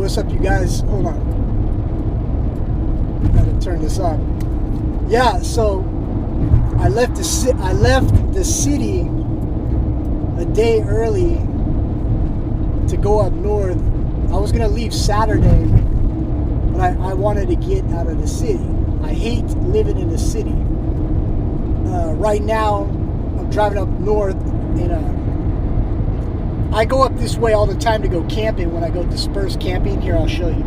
what's up, you guys? Hold on. Gotta turn this on. Yeah, so I left the city a day early to go up north. I was gonna leave Saturday, but I wanted to get out of the city. I hate living in the city. Right now, I'm driving up north, and I go up this way all the time to go camping. When I go dispersed camping, here I'll show you.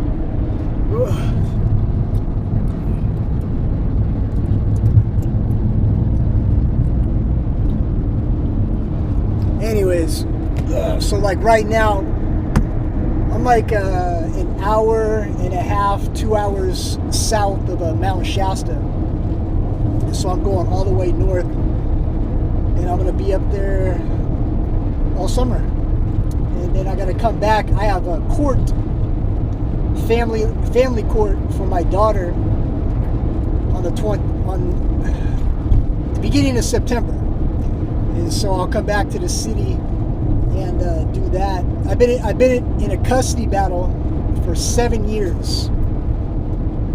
Anyways, so like right now, I'm like an hour and a half, 2 hours south of Mount Shasta. So I'm going all the way north, and I'm gonna be up there all summer. And then I gotta come back. I have a court, family court for my daughter on the beginning of September. And so I'll come back to the city and do that. I've been in a custody battle for 7 years,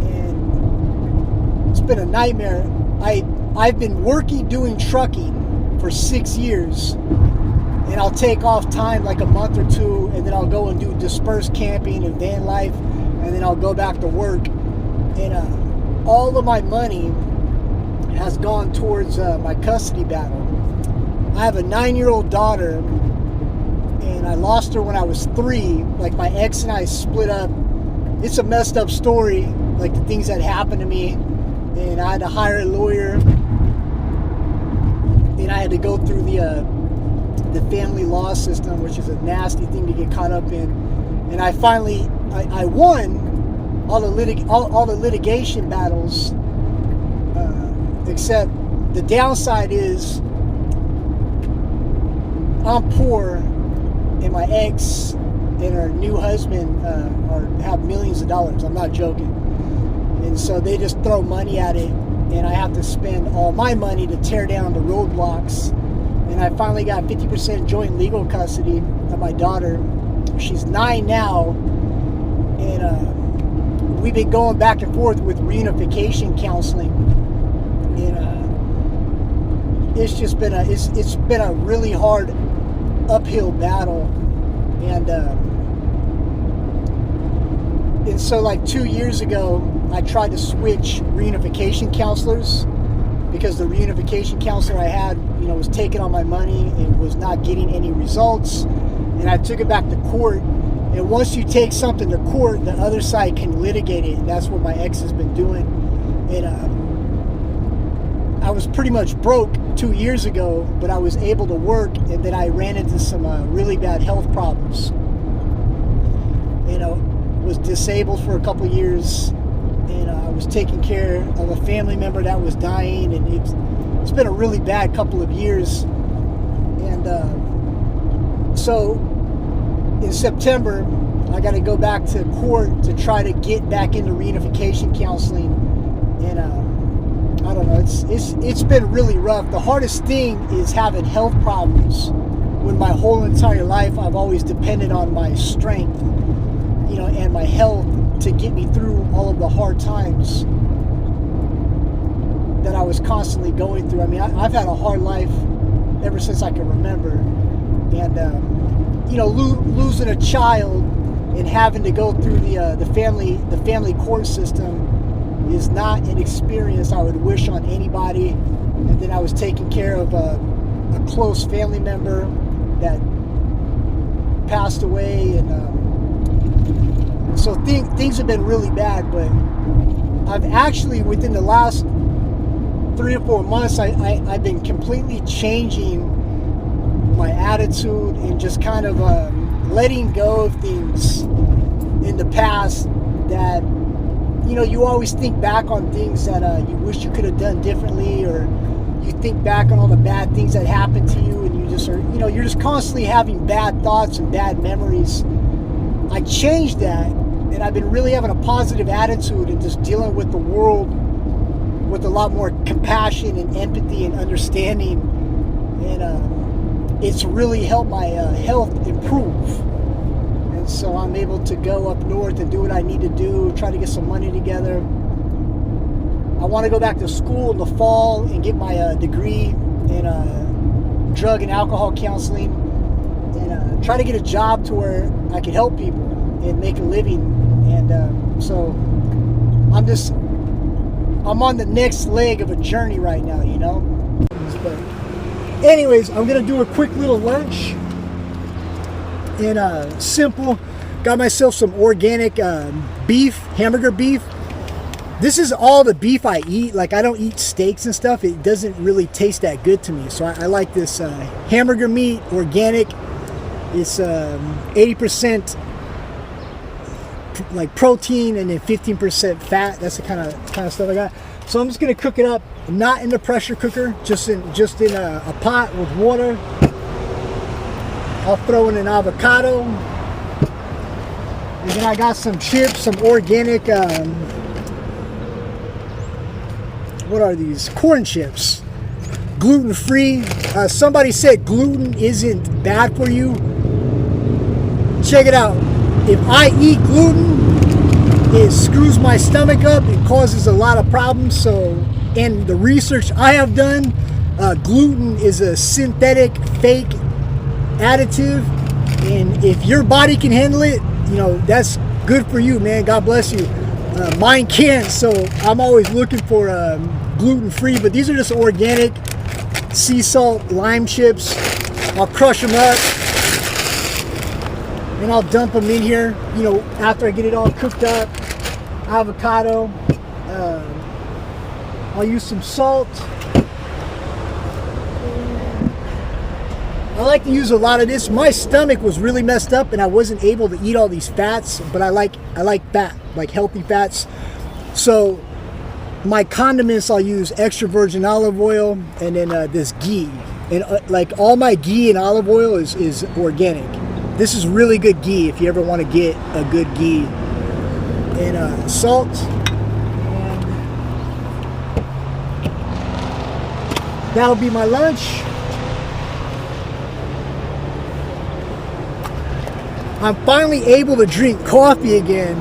and it's been a nightmare. I've been doing trucking for 6 years, and I'll take off time like a month or two, and then I'll go and do dispersed camping and van life, and then I'll go back to work. And all of my money has gone towards my custody battle. I have a 9-year-old daughter, and I lost her when I was 3. Like, my ex and I split up. It's a messed up story, like the things that happened to me. And I had to hire a lawyer, and I had to go through the family law system, which is a nasty thing to get caught up in. And I finally I won all the litigation battles, except the downside is I'm poor, and my ex and her new husband have millions of dollars. I'm not joking. And so they just throw money at it, and I have to spend all my money to tear down the roadblocks. And I finally got 50% joint legal custody of my daughter. She's 9 now, and we've been going back and forth with reunification counseling. And it's just been it's been a really hard uphill battle. And so like 2 years ago, I tried to switch reunification counselors because the reunification counselor I had, was taking all my money and was not getting any results. And I took it back to court. And once you take something to court, the other side can litigate it. And that's what my ex has been doing. And I was pretty much broke 2 years ago, but I was able to work. And then I ran into some really bad health problems. Was disabled for a couple of years, and I was taking care of a family member that was dying, and it's been a really bad couple of years. And so in September, I got to go back to court to try to get back into reunification counseling. And I don't know, it's been really rough. The hardest thing is having health problems when my whole entire life I've always depended on my strength, and my health to get me through all of the hard times that I was constantly going through. I mean, I've had a hard life ever since I can remember. And, losing a child and having to go through the family court system is not an experience I would wish on anybody. And then I was taking care of a close family member that passed away, and so things have been really bad. But I've actually, within the last 3 or 4 months, I've been completely changing my attitude and just kind of letting go of things in the past that, you always think back on things that you wish you could have done differently, or you think back on all the bad things that happened to you, and you just are, you're just constantly having bad thoughts and bad memories. I changed that, and I've been really having a positive attitude and just dealing with the world with a lot more compassion and empathy and understanding. And it's really helped my health improve. and so I'm able to go up north and do what I need to do, try to get some money together. I want to go back to school in the fall and get my degree in drug and alcohol counseling, and try to get a job to where I can help people and make a living. And so I'm on the next leg of a journey right now, you know. But anyways, I'm gonna do a quick little lunch, and simple. Got myself some organic beef, hamburger beef. This is all the beef I eat. Like, I don't eat steaks and stuff. It doesn't really taste that good to me. So I like this hamburger meat, organic. It's 80% like protein and then 15% fat. That's the kind of stuff I got. So I'm just gonna cook it up, not in the pressure cooker, just in a pot with water. I'll throw in an avocado, and then I got some chips, some organic. What are these? Corn chips, gluten-free. Somebody said gluten isn't bad for you. Check it out. If I eat gluten, it screws my stomach up. It causes a lot of problems. So, and the research I have done, gluten is a synthetic, fake additive, and if your body can handle it, you know, that's good for you, man. God bless you. Mine can't, so I'm always looking for gluten-free. But these are just organic sea salt lime chips. I'll crush them up and I'll dump them in here, you know, after I get it all cooked up. Avocado. I'll use some salt. I like to use a lot of this. My stomach was really messed up and I wasn't able to eat all these fats, but I like fat, like healthy fats. So my condiments, I'll use extra virgin olive oil and then this ghee. And like all my ghee and olive oil is organic. This is really good ghee if you ever want to get a good ghee. And salt. And that'll be my lunch. I'm finally able to drink coffee again.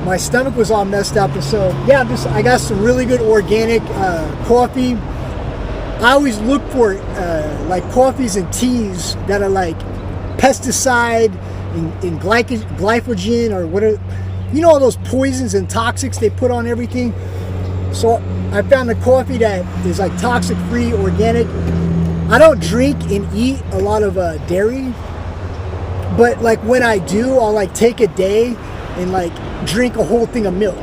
My stomach was all messed up, and so yeah, I got some really good organic coffee. I always look for like coffees and teas that are like pesticide and glycogen or whatever, you know, all those poisons and toxics they put on everything. So I found a coffee that is like toxic free, organic. I don't drink and eat a lot of dairy. But like when I do, I'll like take a day and like drink a whole thing of milk.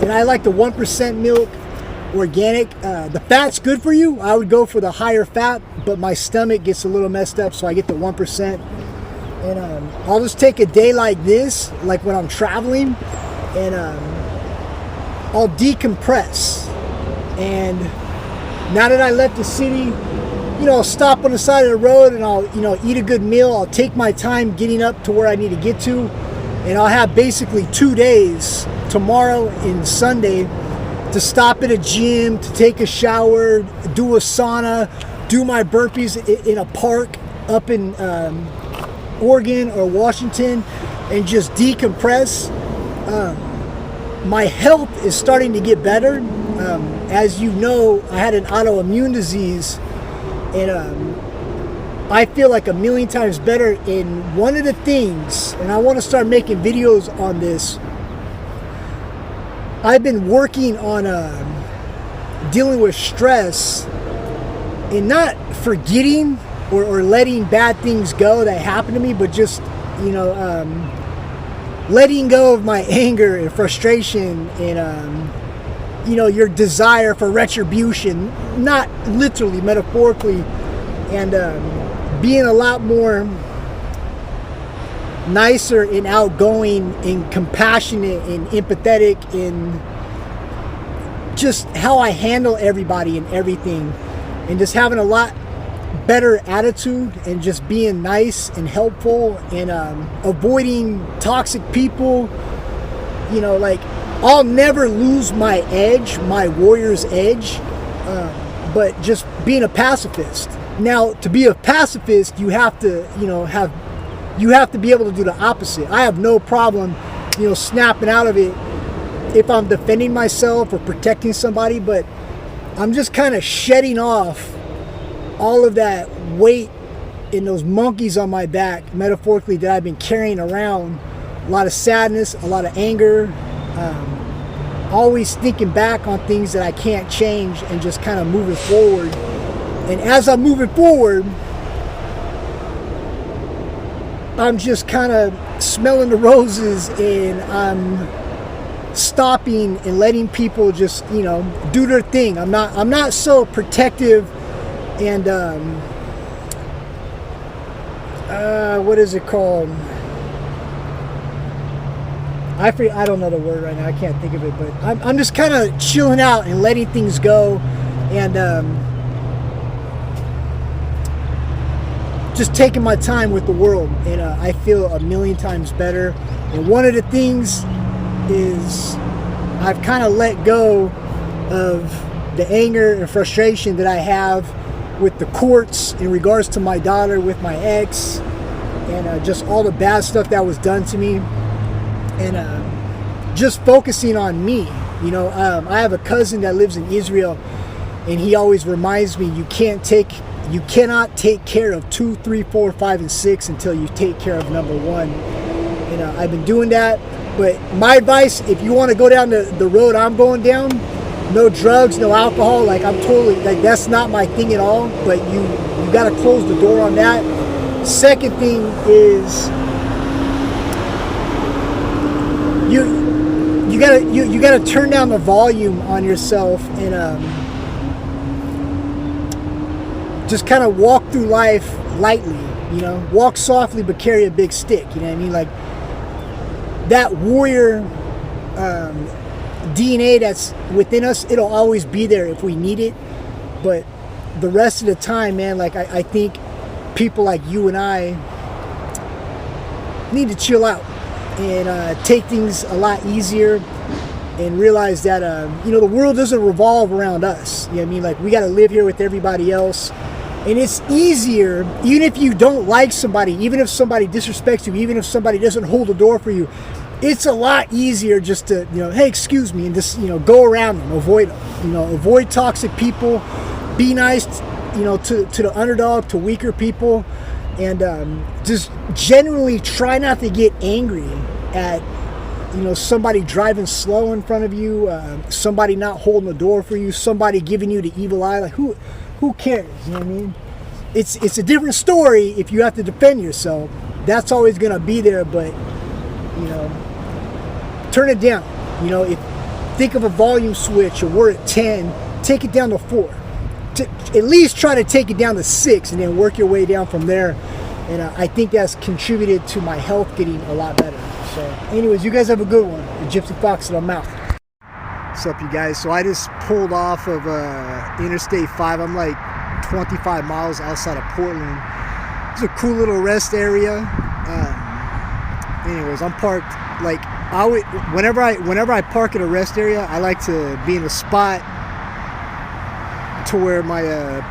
And I like the 1% milk, organic. The fat's good for you. I would go for the higher fat, but my stomach gets a little messed up, so I get the 1%. And I'll just take a day like this, like when I'm traveling, and I'll decompress. And now that I left the city, you know, I'll stop on the side of the road and I'll, you know, eat a good meal. I'll take my time getting up to where I need to get to. And I'll have basically 2 days, tomorrow and Sunday, to stop at a gym, to take a shower, do a sauna, do my burpees in a park up in Oregon or Washington, and just decompress. My health is starting to get better. As you know, I had an autoimmune disease, and I feel like a million times better. And one of the things, and I want to start making videos on this, I've been working on dealing with stress and not forgetting or letting bad things go that happen to me, but just, you know, letting go of my anger and frustration and, you know, your desire for retribution, not literally, metaphorically, and being a lot more nicer and outgoing and compassionate and empathetic in just how I handle everybody and everything, and just having a lot better attitude and just being nice and helpful and avoiding toxic people. You know, like, I'll never lose my edge, my warrior's edge, but just being a pacifist. Now, to be a pacifist, you have to, you know, have you have to be able to do the opposite. I have no problem, snapping out of it if I'm defending myself or protecting somebody, but I'm just kind of shedding off all of that weight and those monkeys on my back, metaphorically, that I've been carrying around. A lot of sadness, a lot of anger, always thinking back on things that I can't change, and just kind of moving forward. And as I'm moving forward, I'm just kind of smelling the roses, and I'm stopping and letting people just, do their thing. I'm not so protective and what is it called? I don't know the word right now. I can't think of it, but I'm just kind of chilling out and letting things go, and just taking my time with the world. And I feel a million times better. And one of the things is I've kind of let go of the anger and frustration that I have with the courts in regards to my daughter, with my ex, and just all the bad stuff that was done to me, and just focusing on me. I have a cousin that lives in Israel, and he always reminds me, you cannot take care of 2, 3, 4, 5, and 6 until you take care of number 1. And I've been doing that. But my advice, if you want to go down the road I'm going down, no drugs, no alcohol, I'm totally, that's not my thing at all. But you got to close the door on that. Second thing is you gotta turn down the volume on yourself, and just kind of walk through life lightly. Walk softly but carry a big stick. You know what I mean? That warrior DNA that's within us, it'll always be there if we need it. But the rest of the time, man, I think people like you and I need to chill out and take things a lot easier, and realize that the world doesn't revolve around us. You know what I mean? We got to live here with everybody else. And it's easier, even if you don't like somebody, even if somebody disrespects you, even if somebody doesn't hold the door for you, it's a lot easier just to, hey, excuse me, and just, go around them, avoid them, avoid toxic people, be nice, to the underdog, to weaker people, and just generally try not to get angry at, somebody driving slow in front of you, somebody not holding the door for you, somebody giving you the evil eye. Who cares? You know what I mean? It's a different story if you have to defend yourself. That's always going to be there, but, turn it down. Think of a volume switch, or we're at 10, take it down to 4. At least try to take it down to 6, and then work your way down from there. And I think that's contributed to my health getting a lot better. So anyways, you guys have a good one. The Gypsy Fox, and I'm out. What's up, you guys? So I just pulled off of Interstate 5. I'm 25 miles outside of Portland. It's a cool little rest area. Anyways, I'm parked whenever I park at a rest area, I like to be in a spot to where my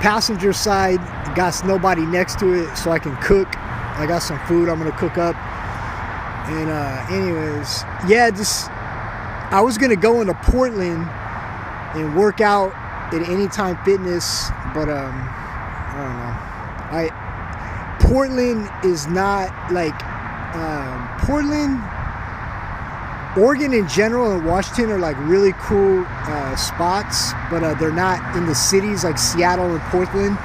passenger side got nobody next to it, so I can cook. I got some food I'm gonna cook up. And anyways, yeah, I was gonna go into Portland and work out at Anytime Fitness, but I don't know. Portland is not Portland, Oregon in general, and Washington are really cool spots, but they're not in the cities like Seattle and Portland.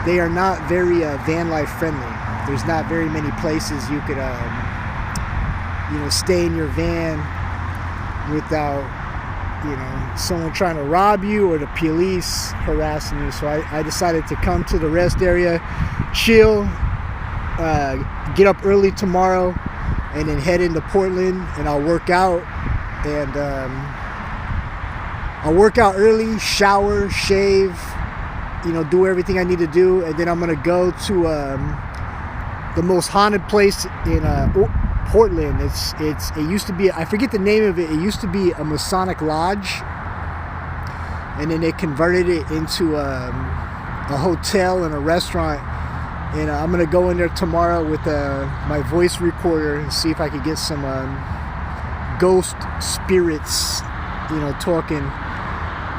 They are not very van life friendly. There's not very many places you could stay in your van without someone trying to rob you or the police harassing you. So I decided to come to the rest area, chill, get up early tomorrow, and then head into Portland, and I'll work out. And I'll work out early, shower, shave, do everything I need to do, and then I'm gonna go to the most haunted place in Portland. It used to be, I forget the name of it. It used to be a Masonic lodge, and then they converted it into a hotel and a restaurant. And I'm gonna go in there tomorrow with my voice recorder and see if I could get some ghost spirits, talking.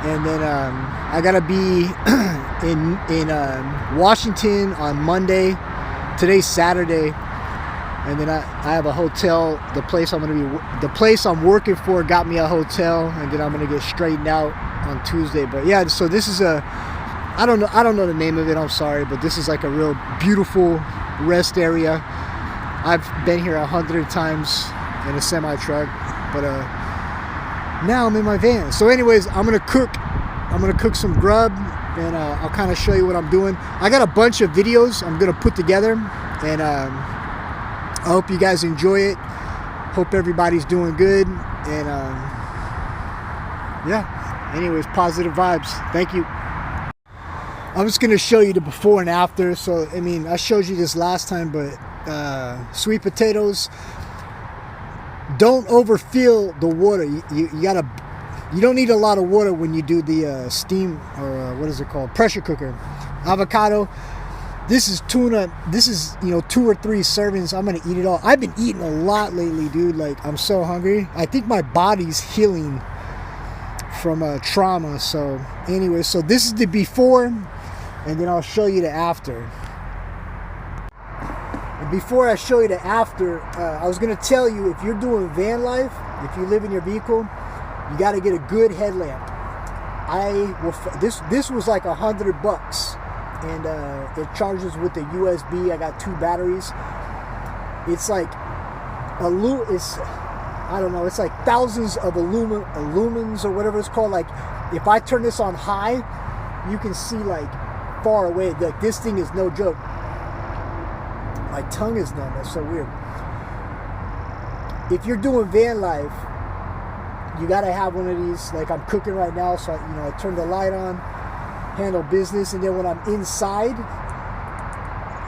And then I gotta be in Washington on Monday. Today's Saturday, and then I have a hotel. The place I'm working for got me a hotel, and then I'm gonna get straightened out on Tuesday. But yeah, so this is I don't know the name of it, I'm sorry, but this is like a real beautiful rest area. I've been here 100 times in a semi truck, but now I'm in my van. So anyways, I'm gonna cook some grub, and I'll kind of show you what I'm doing. I got a bunch of videos I'm gonna put together, and I hope you guys enjoy it. Hope everybody's doing good, and yeah, anyways, positive vibes. Thank you. I'm just gonna show you the before and after. So I mean, I showed you this last time, but sweet potatoes, don't overfill the water. You don't need a lot of water when you do the steam, or what is it called, pressure cooker. Avocado, this is tuna. This is 2 or 3 servings. I'm gonna eat it all. I've been eating a lot lately, dude. Like, I'm so hungry. I think my body's healing from trauma. So anyway, so this is the before, and then I'll show you the after. And before I show you the after, I was gonna tell you, if you're doing van life, if you live in your vehicle, you got to get a good headlamp. This was like $100, and it charges with the USB. I got 2 batteries. It's like I don't know. It's like thousands of lumens or whatever it's called. Like, if I turn this on high, you can see like far away. Like, this thing is no joke. My tongue is numb. That's so weird. If you're doing van life, you gotta have one of these. Like, I'm cooking right now, so I turn the light on, handle business, and then when I'm inside,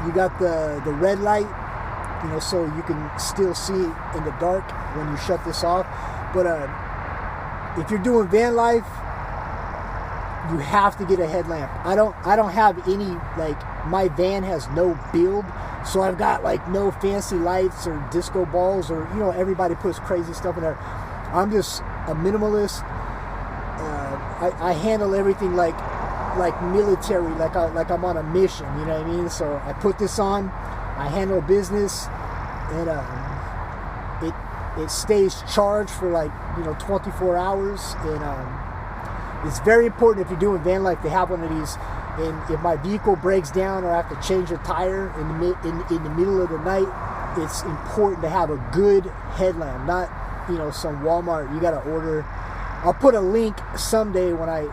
you got the red light, so you can still see in the dark when you shut this off. But if you're doing van life, you have to get a headlamp. I don't have any, like, my van has no build, so I've got like no fancy lights or disco balls, or everybody puts crazy stuff in there. I'm just a minimalist. I handle everything like military, like I'm on a mission. You know what I mean? So I put this on, I handle business, and it stays charged for like 24 hours. And it's very important, if you're doing van life, to have one of these. And if my vehicle breaks down, or I have to change a tire in the middle of the night, it's important to have a good headlamp, not some Walmart you gotta order. I'll put a link someday when I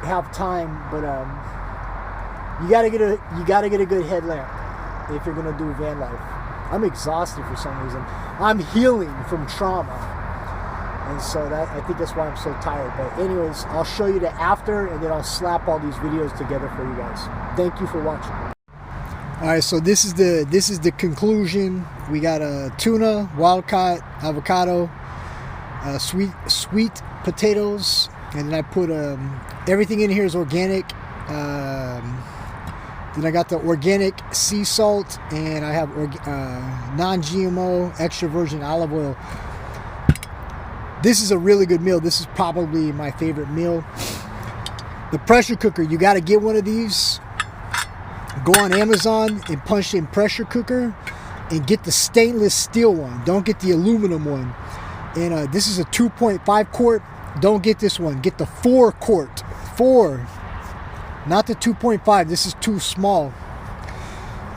have time, but you gotta get a good headlamp if you're gonna do van life. I'm exhausted for some reason. I'm healing from trauma, and so I think that's why I'm so tired. But anyways, I'll show you the after, and then I'll slap all these videos together for you guys. Thank you for watching. All right, so this is the conclusion. We got a tuna, wild caught, avocado, sweet potatoes, and then I put everything in here is organic. Then I got the organic sea salt, and I have non-GMO extra virgin olive oil. This is a really good meal. This is probably my favorite meal. The pressure cooker, you got to get one of these. Go on Amazon and punch in pressure cooker, and get the stainless steel one. Don't get the aluminum one. And this is a 2.5 quart. Don't get this one. Get the 4 quart. 4. Not the 2.5. This is too small.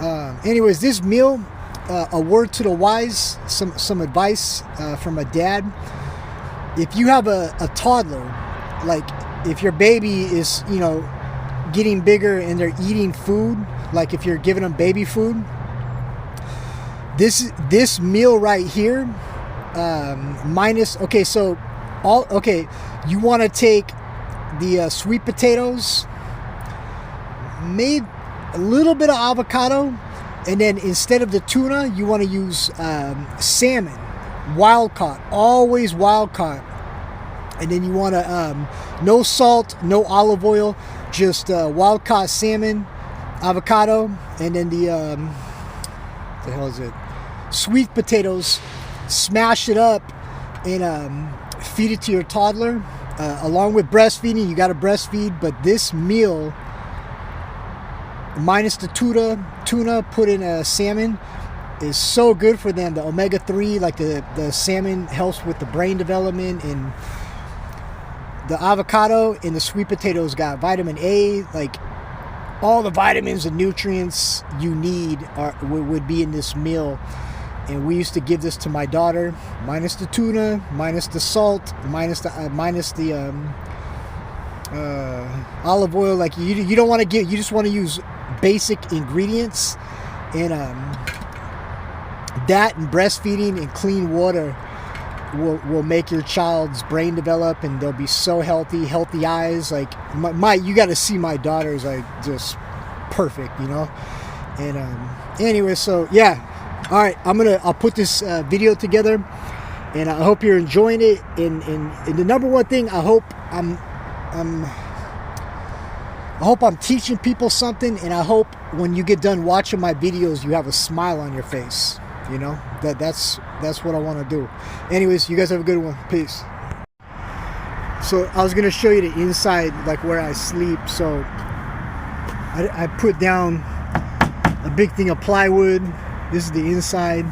Anyways, this meal, a word to the wise, some advice from a dad. If you have a toddler, like if your baby is, getting bigger and they're eating food, like if you're giving them baby food, this meal right here, you want to take the sweet potatoes, maybe a little bit of avocado, and then instead of the tuna, you want to use salmon, wild caught, always wild caught. And then you want to no salt, no olive oil, just wild caught salmon, avocado, and then what the hell is it? Sweet potatoes. Smash it up and feed it to your toddler. Along with breastfeeding, you got to breastfeed, but this meal, minus the tuna, put in a salmon, is so good for them. The omega-3, like the salmon helps with the brain development, and the avocado and the sweet potatoes got vitamin A, like all the vitamins and nutrients you need would be in this meal. And we used to give this to my daughter, minus the tuna, minus the salt, minus the olive oil. Like you don't want to you just want to use basic ingredients, and that and breastfeeding and clean water will make your child's brain develop, and they'll be so healthy eyes. Like you got to see my daughter's like just perfect, you know. And anyway, so yeah. All right, I'll put this video together, and I hope you're enjoying it. And the number one thing, I hope I'm teaching people something, and I hope when you get done watching my videos, you have a smile on your face. You know, that's what I want to do. Anyways, you guys have a good one. Peace. So I was gonna show you the inside, like where I sleep. So I put down a big thing of plywood. This is the inside.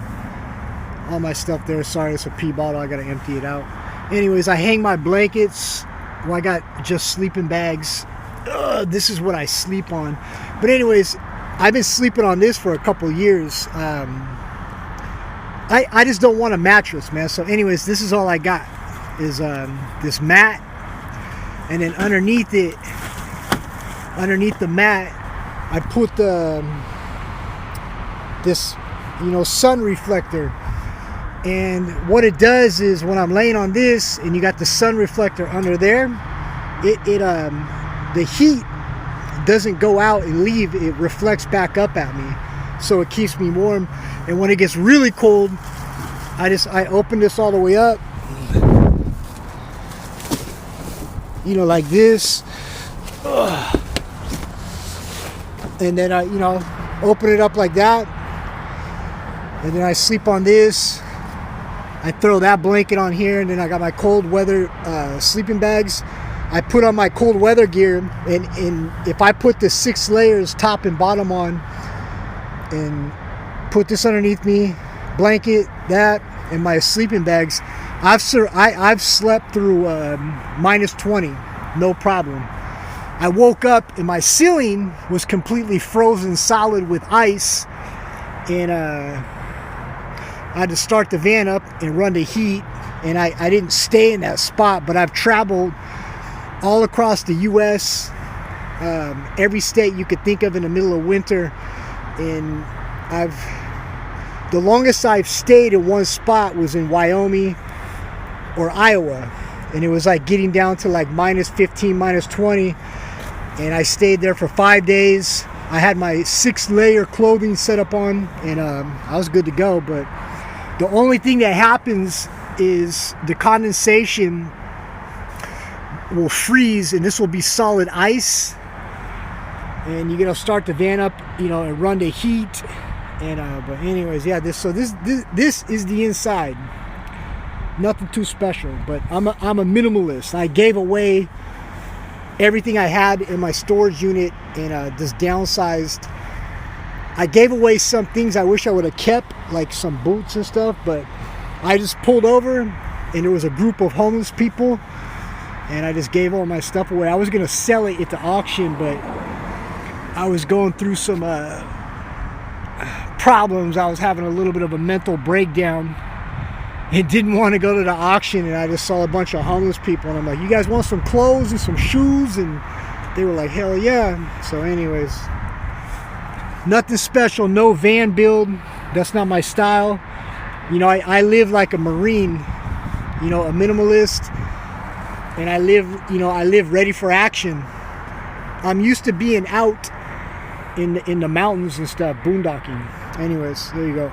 All my stuff there. Sorry, it's a pee bottle. I gotta empty it out. Anyways, I hang my blankets. Well, I got just sleeping bags. This is what I sleep on. But anyways, I've been sleeping on this for a couple years. I just don't want a mattress, man. So anyways, this is all I got is this mat, and then underneath the mat, I put this sun reflector. And what it does is when I'm laying on this and you got the sun reflector under there, the heat doesn't go out and leave. It reflects back up at me, so it keeps me warm. And when it gets really cold, I open this all the way up, like this, and then I open it up like that. And then I sleep on this. I throw that blanket on here, and then I got my cold weather sleeping bags. I put on my cold weather gear, and if I put the 6 layers top and bottom on, and put this underneath me, blanket, that, and my sleeping bags, I've slept through minus 20, no problem. I woke up and my ceiling was completely frozen solid with ice, and I had to start the van up and run the heat, and I didn't stay in that spot, but I've traveled all across the U.S., every state you could think of in the middle of winter, and the longest I've stayed in one spot was in Wyoming or Iowa, and it was like getting down to like minus 15, minus 20, and I stayed there for 5 days. I had my 6-layer clothing set up on, and I was good to go. But the only thing that happens is the condensation will freeze, and this will be solid ice, and you're gonna start the van up, and run the heat. And but anyways, yeah, this is the inside. Nothing too special, but I'm a minimalist. I gave away everything I had in my storage unit, and just downsized. I gave away some things I wish I would have kept, like some boots and stuff, but I just pulled over, and there was a group of homeless people, and I just gave all my stuff away. I was gonna sell it at the auction, but I was going through some problems. I was having a little bit of a mental breakdown and didn't want to go to the auction, and I just saw a bunch of homeless people, and I'm like, you guys want some clothes and some shoes? And they were like, hell yeah. So anyways, nothing special, no van build. That's not my style. I live like a Marine, a minimalist, and I live ready for action. I'm used to being out in the mountains and stuff, boondocking. Anyways, there you go.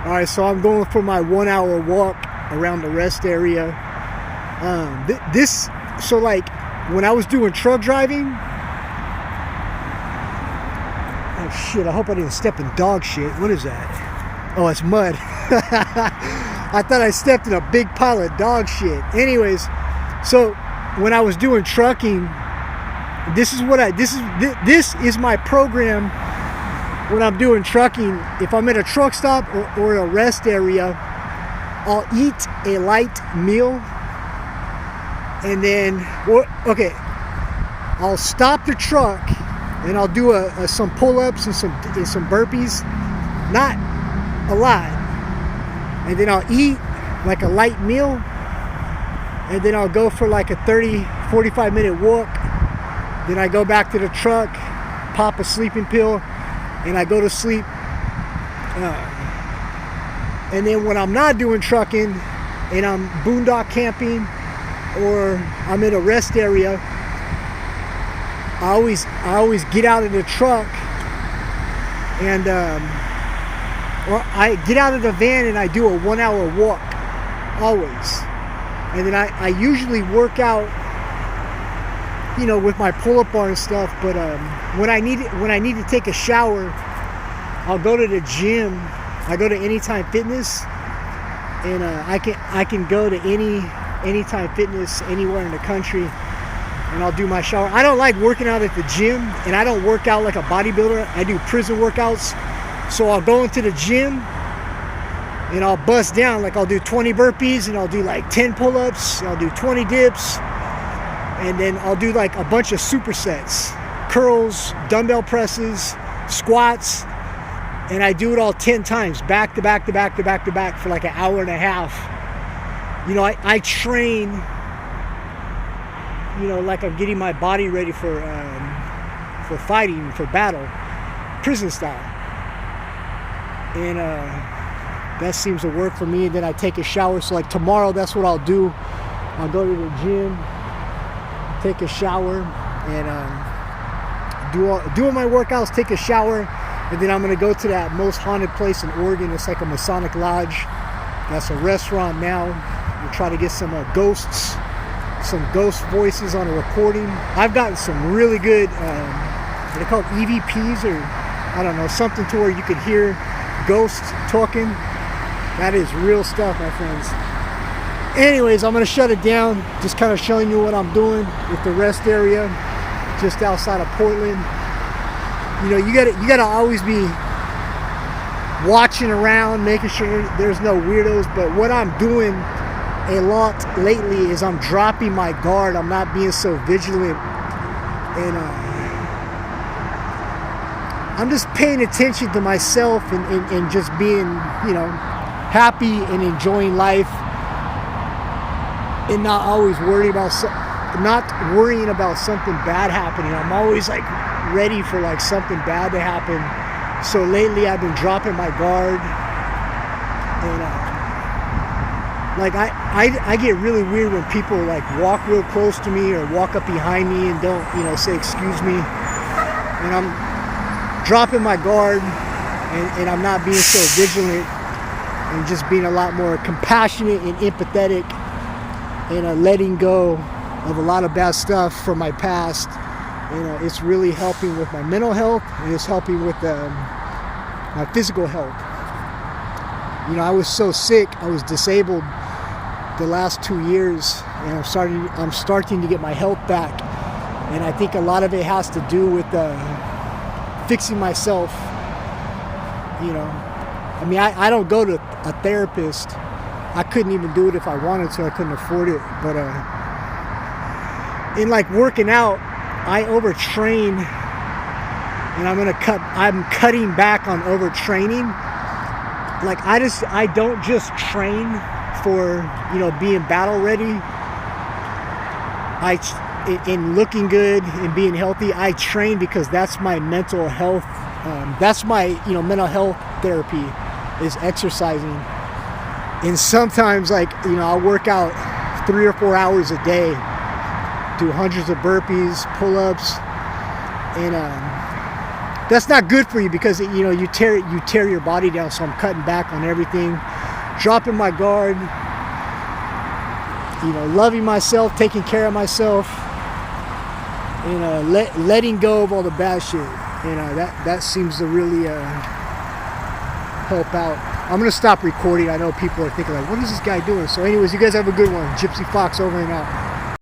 All right, so I'm going for my 1-hour walk around the rest area. So like when I was doing truck driving, shit, I hope I didn't step in dog shit. What is that? Oh, it's mud. I thought I stepped in a big pile of dog shit. Anyways, so when I was doing trucking, this is my program when I'm doing trucking. If I'm at a truck stop or a rest area, I'll eat a light meal, and then, okay, I'll stop the truck and I'll do some pull-ups and some burpees, not a lot, and then I'll eat like a light meal, and then I'll go for like a 30-45 minute walk. Then I go back to the truck, pop a sleeping pill, and I go to sleep. And then when I'm not doing trucking and I'm boondock camping or I'm in a rest area, I always get out of the truck and or I get out of the van and I do a 1 hour walk, always. And then I usually work out, you know, with my pull-up bar and stuff. But when I need to take a shower, I'll go to the gym. I go to Anytime Fitness, and I can go to Anytime Fitness anywhere in the country, and I'll do my shower. I don't like working out at the gym, and I don't work out like a bodybuilder. I do prison workouts. So I'll go into the gym and I'll bust down. Like I'll do 20 burpees and I'll do like 10 pull-ups. I'll do 20 dips, and then I'll do like a bunch of supersets, curls, dumbbell presses, squats. And I do it all 10 times, back to back to back to back to back for like an hour and a half. You know, I train, you know, like I'm getting my body ready for fighting, for battle, prison style. And that seems to work for me. And then I take a shower. So like tomorrow, that's what I'll do. I'll go to the gym, take a shower, and do all my workouts, take a shower. And then I'm going to go to that most haunted place in Oregon. It's like a Masonic Lodge. That's a restaurant now. We'll try to get some ghosts, some ghost voices on a recording. I've gotten some really good, what they call EVPs, or I don't know, something to where you could hear ghosts talking. That is real stuff, my friends. Anyways, I'm going to shut it down. Just kind of showing you what I'm doing with the rest area just outside of Portland. You know, you gotta always be watching around, making sure there's no weirdos. But what I'm doing a lot lately is I'm dropping my guard. I'm not being so vigilant, and I'm just paying attention to myself and just being, you know, happy and enjoying life, and not always worrying about something bad happening. I'm always like ready for like something bad to happen. So lately I've been dropping my guard, and like I get really weird when people like walk real close to me or walk up behind me and don't, you know, say excuse me. And I'm dropping my guard, and I'm not being so vigilant, and just being a lot more compassionate and empathetic, and letting go of a lot of bad stuff from my past. You know, it's really helping with my mental health, and it's helping with my physical health. You know, I was so sick, I was disabled the last 2 years, and I'm starting to get my health back. And I think a lot of it has to do with fixing myself. You know, I mean, I don't go to a therapist. I couldn't even do it if I wanted to. I couldn't afford it. But in like working out, I overtrain, and I'm cutting back on overtraining. Like I don't just train for, you know, being battle ready. In looking good and being healthy, I train because that's my mental health. That's my, you know, mental health therapy, is exercising. And sometimes, like, you know, I'll work out 3 or 4 hours a day, do hundreds of burpees, pull-ups, and that's not good for you because, you know, you tear your body down. So I'm cutting back on everything, dropping my guard, you know, loving myself, taking care of myself, and letting go of all the bad shit. And that seems to really help out. I'm going to stop recording. I know people are thinking like, what is this guy doing? So anyways, you guys have a good one. Gypsy Fox over and out.